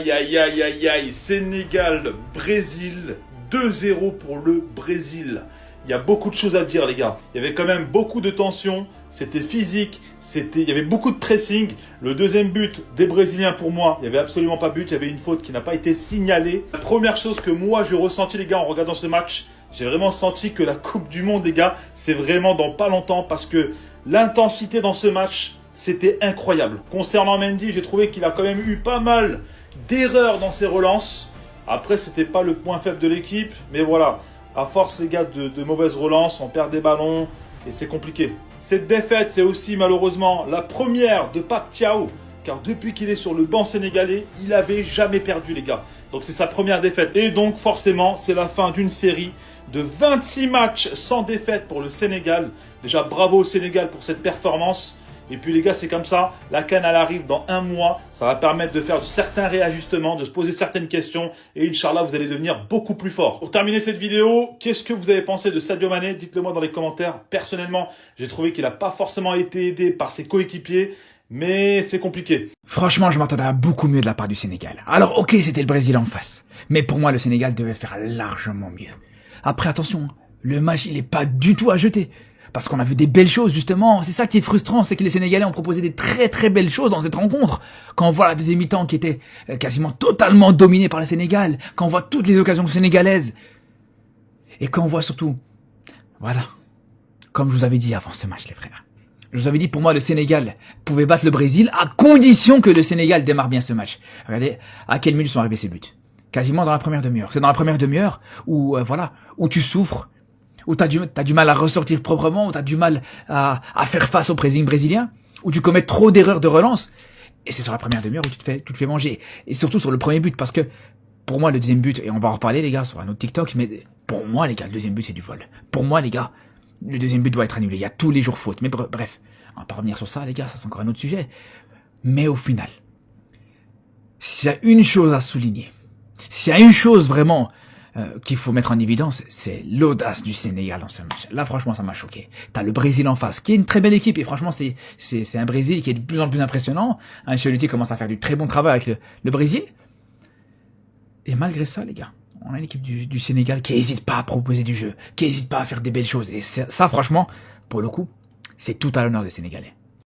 Aïe aïe aïe aïe aïe, Sénégal, Brésil, 2-0 pour le Brésil. Il y a beaucoup de choses à dire les gars. Il y avait quand même beaucoup de tension, c'était physique, il y avait beaucoup de pressing. Le deuxième but des Brésiliens pour moi, il n'y avait absolument pas but, il y avait une faute qui n'a pas été signalée. La première chose que moi j'ai ressenti les gars en regardant ce match, j'ai vraiment senti que la Coupe du Monde les gars, c'est vraiment dans pas longtemps parce que l'intensité dans ce match, c'était incroyable. Concernant Mendy, j'ai trouvé qu'il a quand même eu pas mal d'erreurs dans ses relances. Après, c'était pas le point faible de l'équipe, mais voilà. À force, les gars, de mauvaises relances, on perd des ballons et c'est compliqué. Cette défaite, c'est aussi malheureusement la première de Pape Thiaw, car depuis qu'il est sur le banc sénégalais, il n'avait jamais perdu, les gars. Donc c'est sa première défaite. Et donc forcément, c'est la fin d'une série de 26 matchs sans défaite pour le Sénégal. Déjà, bravo au Sénégal pour cette performance. Et puis les gars, c'est comme ça, la CAN elle arrive dans un mois, ça va permettre de faire certains réajustements, de se poser certaines questions et Inch'Allah, vous allez devenir beaucoup plus fort. Pour terminer cette vidéo, qu'est-ce que vous avez pensé de Sadio Mané? Dites-le moi dans les commentaires. Personnellement, j'ai trouvé qu'il n'a pas forcément été aidé par ses coéquipiers, mais c'est compliqué. Franchement, je m'attendais à beaucoup mieux de la part du Sénégal. Alors ok, c'était le Brésil en face, mais pour moi, le Sénégal devait faire largement mieux. Après, attention, le match, il n'est pas du tout à jeter. Parce qu'on a vu des belles choses, justement. C'est ça qui est frustrant, c'est que les Sénégalais ont proposé des très très belles choses dans cette rencontre. Quand on voit la deuxième mi-temps qui était quasiment totalement dominée par le Sénégal, quand on voit toutes les occasions sénégalaises, et quand on voit surtout, voilà, comme je vous avais dit avant ce match, les frères. Je vous avais dit, pour moi, le Sénégal pouvait battre le Brésil à condition que le Sénégal démarre bien ce match. Regardez à quelle minute sont arrivés ces buts. Quasiment dans la première demi-heure. C'est dans la première demi-heure où, voilà, où tu souffres, où t'as du mal à ressortir proprement, où t'as du mal à faire face au pressing brésilien, où tu commets trop d'erreurs de relance. Et c'est sur la première demi-heure où tu te fais manger. Et surtout sur le premier but, parce que, pour moi, le deuxième but, et on va en reparler, les gars, sur un autre TikTok, mais pour moi, les gars, le deuxième but, c'est du vol. Pour moi, les gars, le deuxième but doit être annulé. Il y a tous les jours faute. Mais bref, on va pas revenir sur ça, les gars, ça c'est encore un autre sujet. Mais au final, s'il y a une chose à souligner, s'il y a une chose vraiment qu'il faut mettre en évidence, c'est l'audace du Sénégal dans ce match. Là, franchement, ça m'a choqué. T'as le Brésil en face, qui est une très belle équipe, et franchement, c'est un Brésil qui est de plus en plus impressionnant. Ancelotti commence à faire du très bon travail avec le Brésil. Et malgré ça, les gars, on a une équipe du Sénégal qui hésite pas à proposer du jeu, qui hésite pas à faire des belles choses. Et ça, franchement, pour le coup, c'est tout à l'honneur des Sénégalais.